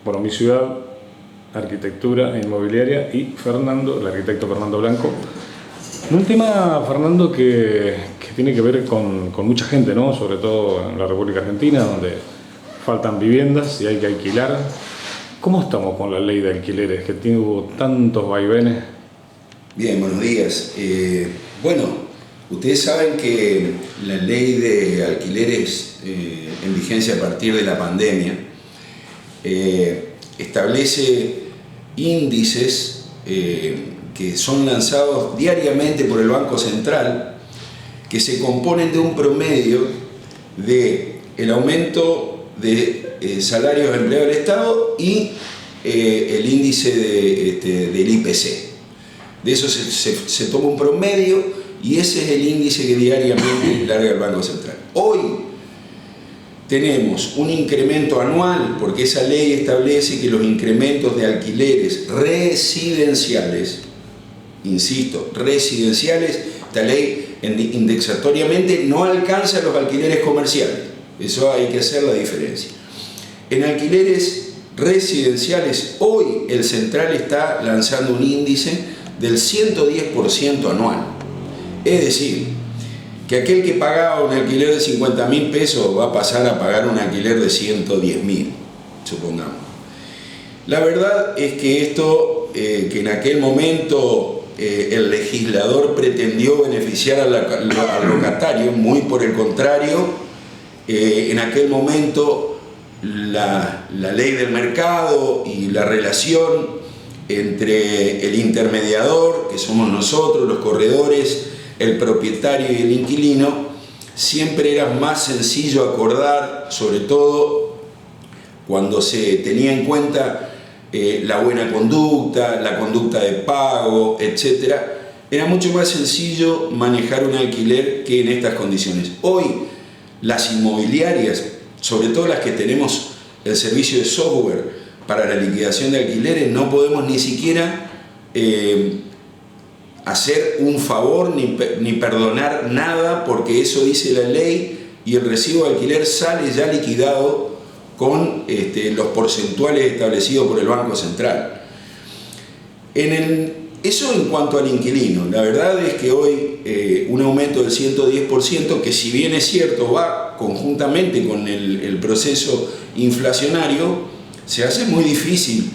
bueno, Mi Ciudad, Arquitectura e Inmobiliaria, y Fernando, el arquitecto Fernando Blanco. Un tema, Fernando, que tiene que ver con mucha gente, ¿no? Sobre todo en la República Argentina, donde faltan viviendas y hay que alquilar. ¿Cómo estamos con la ley de alquileres, que tuvo tantos vaivenes? Bien, buenos días. Bueno, ustedes saben que la ley de alquileres en vigencia a partir de la pandemia establece índices que son lanzados diariamente por el Banco Central, que se componen de un promedio de el aumento de salarios de empleados del Estado y el índice del IPC. De eso se toma un promedio y ese es el índice que diariamente larga el Banco Central. Hoy tenemos un incremento anual, porque esa ley establece que los incrementos de alquileres residenciales, insisto, residenciales, esta ley indexatoriamente no alcanza los alquileres comerciales. Eso hay que hacer la diferencia. En alquileres residenciales, hoy el Central está lanzando un índice del 110% anual. Es decir, que aquel que pagaba un alquiler de 50.000 pesos va a pasar a pagar un alquiler de 110.000, supongamos. La verdad es que esto, que en aquel momento el legislador pretendió beneficiar al locatario, muy por el contrario, en aquel momento la ley del mercado y la relación entre el intermediador, que somos nosotros, los corredores, el propietario y el inquilino, siempre era más sencillo acordar, sobre todo cuando se tenía en cuenta la buena conducta, la conducta de pago, etc. Era mucho más sencillo manejar un alquiler que en estas condiciones. Hoy las inmobiliarias, sobre todo las que tenemos el servicio de software para la liquidación de alquileres, no podemos ni siquiera hacer un favor ni perdonar nada, porque eso dice la ley y el recibo de alquiler sale ya liquidado con los porcentuales establecidos por el Banco Central. Eso en cuanto al inquilino. La verdad es que hoy un aumento del 110%, que si bien es cierto va conjuntamente con el proceso inflacionario, se hace muy difícil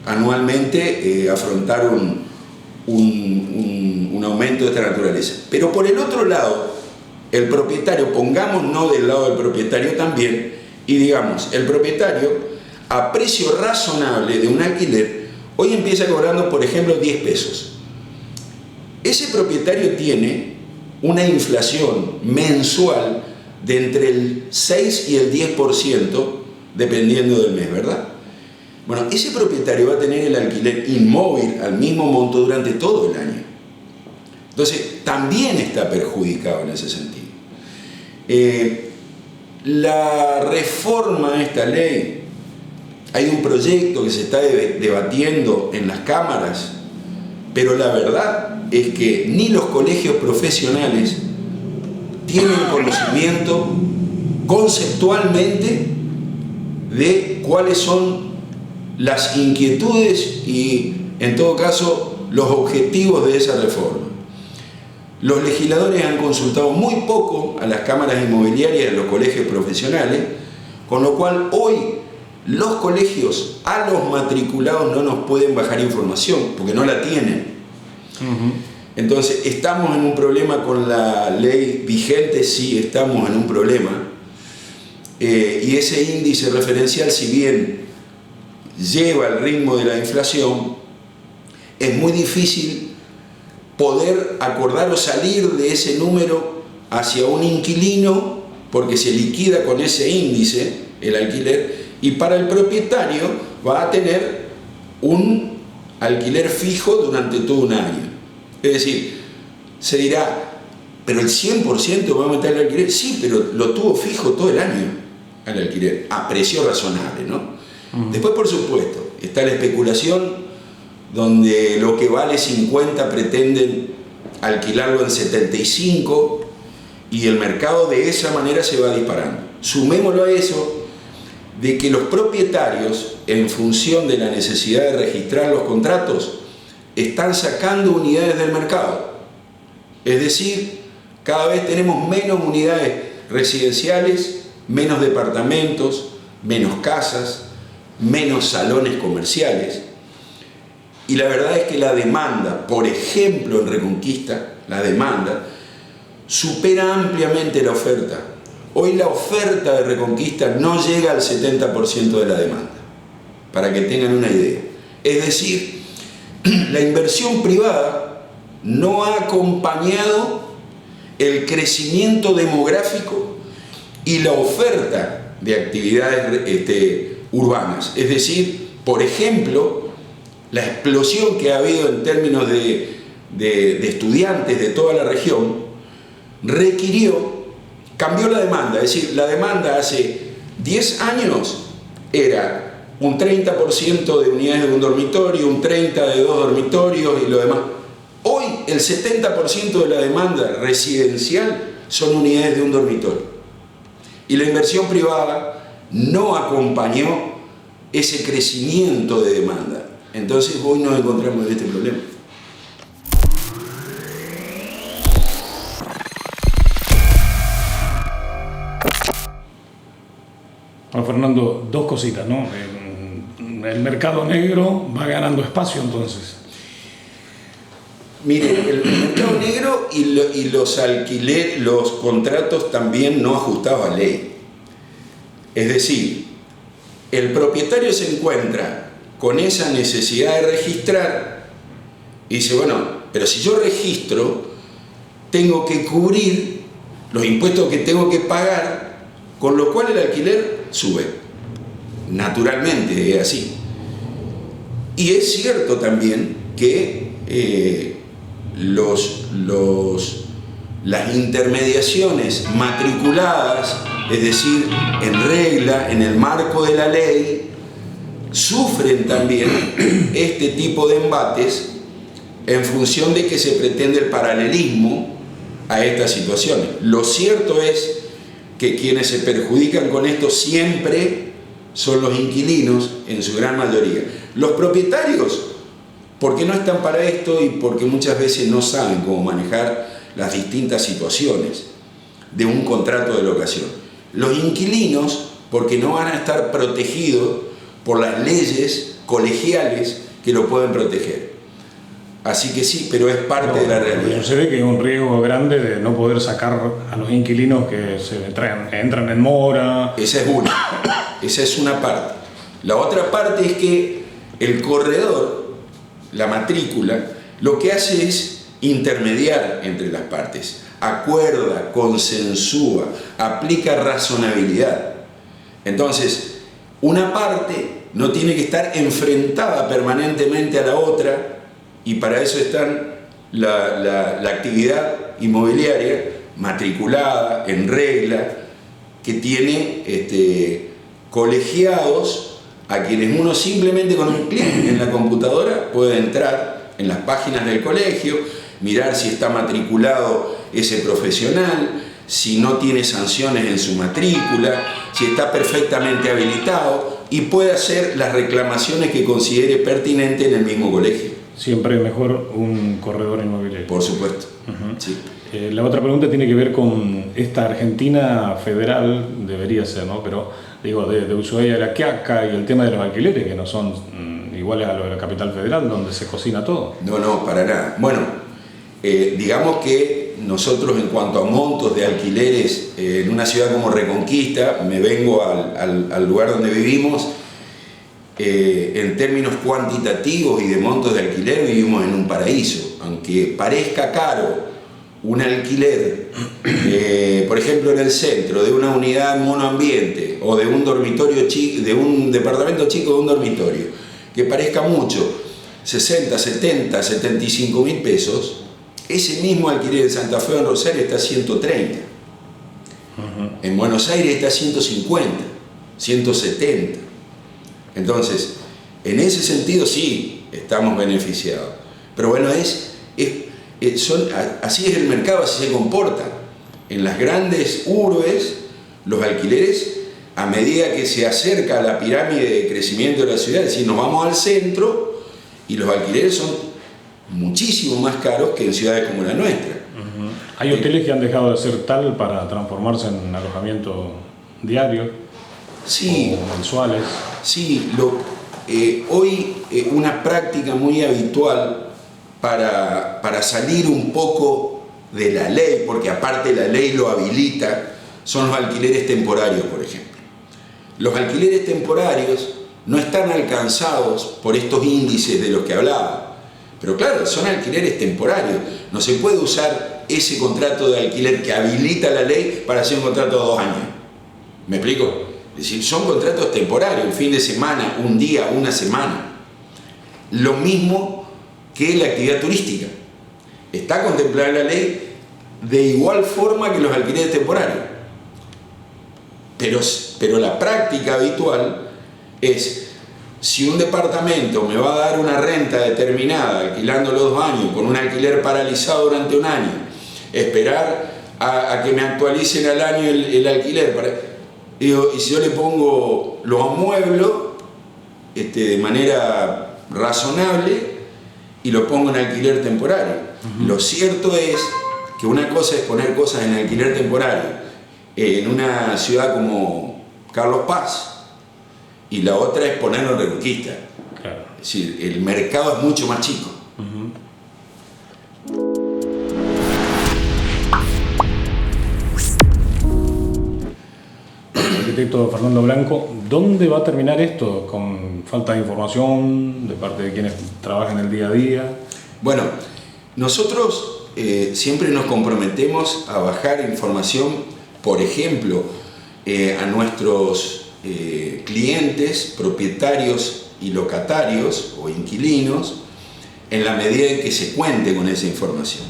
anualmente afrontar un aumento de esta naturaleza. Pero por el otro lado, el propietario, pongámonos del lado del propietario también, y digamos, el propietario a precio razonable de un alquiler, hoy empieza cobrando, por ejemplo, 10 pesos. Ese propietario tiene una inflación mensual de entre el 6 y el 10%, dependiendo del mes, ¿verdad? Bueno, ese propietario va a tener el alquiler inmóvil al mismo monto durante todo el año. Entonces, también está perjudicado en ese sentido. La reforma a esta ley, hay un proyecto que se está debatiendo en las cámaras, pero la verdad es que ni los colegios profesionales tienen conocimiento conceptualmente de cuáles son las inquietudes y, en todo caso, los objetivos de esa reforma. Los legisladores han consultado muy poco a las cámaras inmobiliarias y a los colegios profesionales, con lo cual hoy los colegios a los matriculados no nos pueden bajar información, porque no la tienen. Entonces, ¿estamos en un problema con la ley vigente? Sí, estamos en un problema. Y ese índice referencial, si bien lleva el ritmo de la inflación, es muy difícil poder acordar o salir de ese número hacia un inquilino, porque se liquida con ese índice el alquiler, y para el propietario va a tener un alquiler fijo durante todo un año. Es decir, se dirá, pero el 100% va a aumentar el alquiler. Sí, pero lo tuvo fijo todo el año al alquiler, a precio razonable, ¿no? Después, por supuesto, está la especulación, donde lo que vale 50 pretenden alquilarlo en 75, y el mercado de esa manera se va disparando. Sumémoslo a eso de que los propietarios, en función de la necesidad de registrar los contratos, están sacando unidades del mercado. Es decir, cada vez tenemos menos unidades residenciales, menos departamentos, menos casas, menos salones comerciales. Y la verdad es que la demanda, por ejemplo en Reconquista, la demanda supera ampliamente la oferta. Hoy la oferta de Reconquista no llega al 70% de la demanda, para que tengan una idea. Es decir, la inversión privada no ha acompañado el crecimiento demográfico y la oferta de actividades urbanas. Es decir, por ejemplo, la explosión que ha habido en términos de estudiantes de toda la región cambió la demanda. Es decir, la demanda hace 10 años era un 30% de unidades de un dormitorio, un 30% de 2 dormitorios y lo demás. Hoy el 70% de la demanda residencial son unidades de un dormitorio. Y la inversión privada no acompañó ese crecimiento de demanda. Entonces hoy nos encontramos en este problema. Bueno, Fernando, dos cositas, ¿no? El mercado negro va ganando espacio entonces. Mire, el mercado negro y los alquileres, los contratos también no ajustados a ley. Es decir, el propietario se encuentra con esa necesidad de registrar y dice, bueno, pero si yo registro, tengo que cubrir los impuestos que tengo que pagar, con lo cual el alquiler sube. Naturalmente es así. Y es cierto también que las intermediaciones matriculadas, es decir, en regla, en el marco de la ley, sufren también este tipo de embates en función de que se pretende el paralelismo a estas situaciones. Lo cierto es que quienes se perjudican con esto siempre son los inquilinos, en su gran mayoría. Los propietarios, porque no están para esto y porque muchas veces no saben cómo manejar las distintas situaciones de un contrato de locación. Los inquilinos, porque no van a estar protegidos por las leyes colegiales que lo pueden proteger. Así que sí, pero es parte de la realidad. Se ve que hay un riesgo grande de no poder sacar a los inquilinos que entran en mora. Esa es una parte. La otra parte es que el corredor, la matrícula, lo que hace es intermediar entre las partes, acuerda, consensúa, aplica razonabilidad. Entonces, una parte no tiene que estar enfrentada permanentemente a la otra, y para eso están la actividad inmobiliaria matriculada, en regla, que tiene colegiados a quienes uno simplemente con un clic en la computadora puede entrar en las páginas del colegio, mirar si está matriculado ese profesional, si no tiene sanciones en su matrícula, si está perfectamente habilitado, y puede hacer las reclamaciones que considere pertinente en el mismo colegio. Siempre es mejor un corredor inmobiliario. Por supuesto. Sí. La otra pregunta tiene que ver con esta Argentina federal, debería ser, ¿no? Pero digo, de Ushuaia a La Quiaca y el tema de los alquileres, que no son iguales a lo de la capital federal, donde se cocina todo. No, para nada. Bueno, digamos que nosotros en cuanto a montos de alquileres en una ciudad como Reconquista, me vengo al lugar donde vivimos, en términos cuantitativos y de montos de alquiler vivimos en un paraíso. Aunque parezca caro un alquiler, por ejemplo en el centro, de una unidad monoambiente o de un dormitorio chico, de un departamento chico de un dormitorio, que parezca mucho, 60, 70, 75 mil pesos, ese mismo alquiler en Santa Fe o en Rosario está a 130. En Buenos Aires está a 150, 170. Entonces, en ese sentido sí estamos beneficiados. Pero bueno, así es el mercado, así se comporta. En las grandes urbes, los alquileres a medida que se acerca a la pirámide de crecimiento de la ciudad, es decir, nos vamos al centro y los alquileres son muchísimo más caros que en ciudades como la nuestra. Hay hoteles que han dejado de ser tal para transformarse en alojamiento diario, sí, o mensuales. Sí, hoy una práctica muy habitual para salir un poco de la ley, porque aparte la ley lo habilita, son los alquileres temporarios, por ejemplo. Los alquileres temporarios no están alcanzados por estos índices de los que hablaba, pero claro, son alquileres temporarios. No se puede usar ese contrato de alquiler que habilita la ley para hacer un contrato de 2 años. ¿Me explico? Es decir, son contratos temporarios, un fin de semana, un día, una semana. Lo mismo que la actividad turística. Está contemplada en la ley de igual forma que los alquileres temporarios. Pero la práctica habitual es, si un departamento me va a dar una renta determinada, alquilándolo 2 años, con un alquiler paralizado durante 1 año, esperar a que me actualicen al año el alquiler, digo, y si yo le pongo, lo amueblo de manera razonable y lo pongo en alquiler temporario. Lo cierto es que una cosa es poner cosas en alquiler temporario en una ciudad como Carlos Paz y la otra es ponerlo en Reconquista. Claro. Es decir, el mercado es mucho más chico. Arquitecto Fernando Blanco, ¿dónde va a terminar esto? ¿Con falta de información de parte de quienes trabajan el día a día? Bueno, nosotros siempre nos comprometemos a bajar información, por ejemplo, a nuestros clientes, propietarios y locatarios o inquilinos, en la medida en que se cuente con esa información.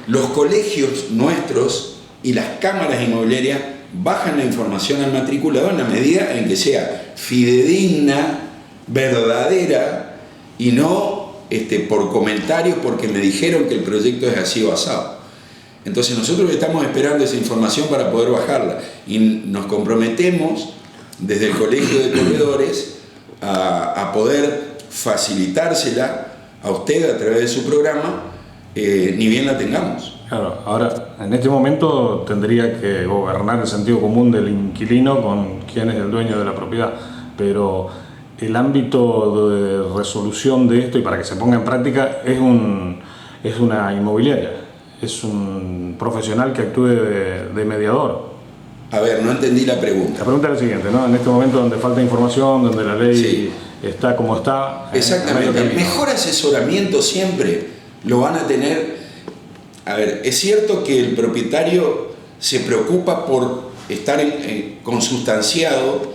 Los colegios nuestros y las cámaras inmobiliarias bajan la información al matriculado en la medida en que sea fidedigna, verdadera y no por comentarios porque me dijeron que el proyecto es así o asado. Entonces nosotros estamos esperando esa información para poder bajarla y nos comprometemos desde el Colegio de Corredores a poder facilitársela a usted a través de su programa, ni bien la tengamos. Claro, ahora, en este momento tendría que gobernar el sentido común del inquilino con quién es el dueño de la propiedad, pero el ámbito de resolución de esto y para que se ponga en práctica es una inmobiliaria, es un profesional que actúe de mediador. A ver, no entendí la pregunta. La pregunta es la siguiente, ¿no? En este momento donde falta información, donde la ley sí. está como está. Exactamente, el mejor asesoramiento siempre lo van a tener. A ver, es cierto que el propietario se preocupa por estar consustanciado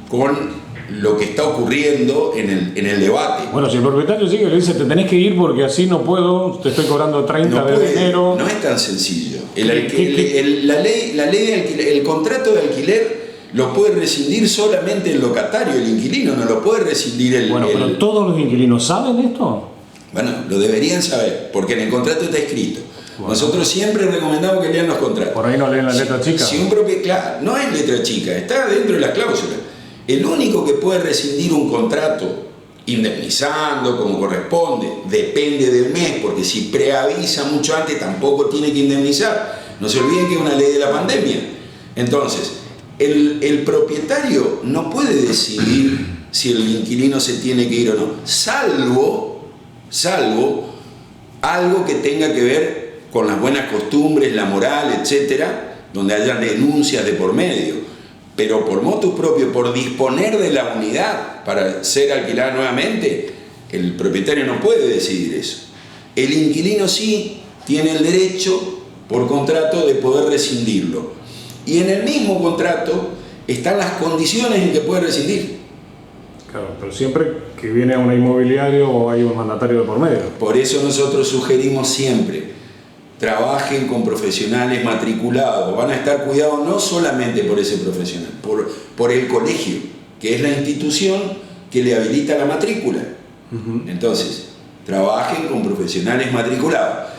con lo que está ocurriendo en el debate. Bueno, si el propietario sigue y le dice te tenés que ir porque así no puedo, te estoy cobrando 30 de enero. No es tan sencillo. La ley de alquiler, el contrato de alquiler lo puede rescindir solamente el locatario, el inquilino, no lo puede rescindir el... Bueno, pero ¿todos los inquilinos saben esto? Bueno, lo deberían saber, porque en el contrato está escrito. Bueno. Nosotros siempre recomendamos que lean los contratos. Por ahí no leen la letra chica. Claro, no es letra chica, está dentro de las cláusulas. El único que puede rescindir un contrato indemnizando como corresponde, depende del mes, porque si preavisa mucho antes tampoco tiene que indemnizar. No se olviden que es una ley de la pandemia. Entonces, el propietario no puede decidir si el inquilino se tiene que ir o no, salvo algo que tenga que ver con las buenas costumbres, la moral, etcétera, donde haya denuncias de por medio. Pero por motus propio, por disponer de la unidad para ser alquilada nuevamente, el propietario no puede decidir eso. El inquilino sí tiene el derecho, por contrato, de poder rescindirlo. Y en el mismo contrato están las condiciones en que puede rescindir. Claro, pero siempre que viene a una inmobiliaria o hay un mandatario de por medio. Por eso nosotros sugerimos siempre, trabajen con profesionales matriculados, van a estar cuidados no solamente por ese profesional, por el colegio, que es la institución que le habilita la matrícula. Entonces, trabajen con profesionales matriculados.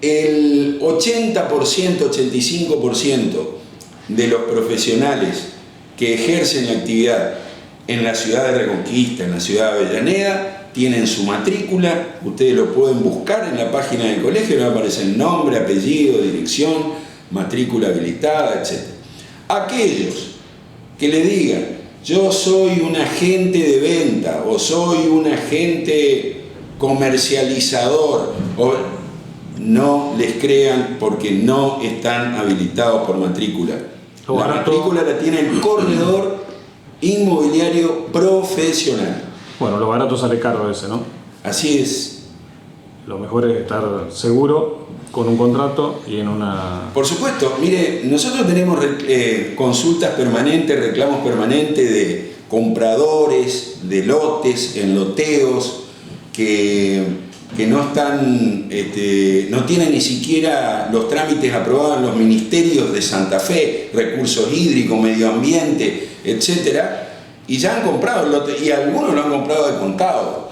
El 80%, 85% de los profesionales que ejercen la actividad en la ciudad de Reconquista, en la ciudad de Avellaneda, tienen su matrícula, ustedes lo pueden buscar en la página del colegio, le va a aparecer nombre, apellido, dirección, matrícula habilitada, etc. Aquellos que le digan, yo soy un agente de venta, o soy un agente comercializador, no les crean porque no están habilitados por matrícula. La matrícula la tiene el corredor inmobiliario profesional. Bueno, lo barato sale caro ese, ¿no? Así es. Lo mejor es estar seguro con un contrato y en una... Por supuesto, mire, nosotros tenemos consultas permanentes, reclamos permanentes de compradores, de lotes, en loteos, que no están, no tienen ni siquiera los trámites aprobados en los ministerios de Santa Fe, recursos hídricos, medio ambiente, etcétera, y ya han comprado el lote, y algunos lo han comprado de contado,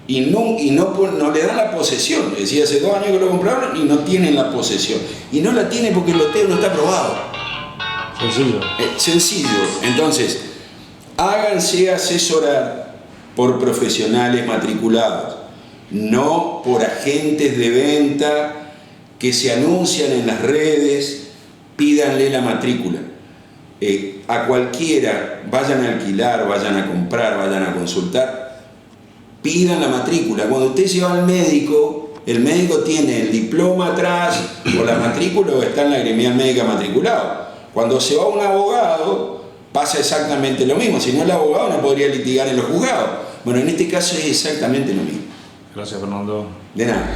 y no le dan la posesión. Es decir, hace 2 años que lo compraron y no tienen la posesión, y no la tienen porque el loteo no está aprobado. Sencillo. Sencillo. Entonces, háganse asesorar por profesionales matriculados, no por agentes de venta que se anuncian en las redes. Pídanle la matrícula. A cualquiera, vayan a alquilar, vayan a comprar, vayan a consultar, pidan la matrícula. Cuando usted se va al médico, el médico tiene el diploma atrás, o la matrícula, o está en la gremial médica matriculado. Cuando se va a un abogado, pasa exactamente lo mismo. Si no, el abogado no podría litigar en los juzgados. Bueno, en este caso es exactamente lo mismo. Gracias, Fernando. De nada.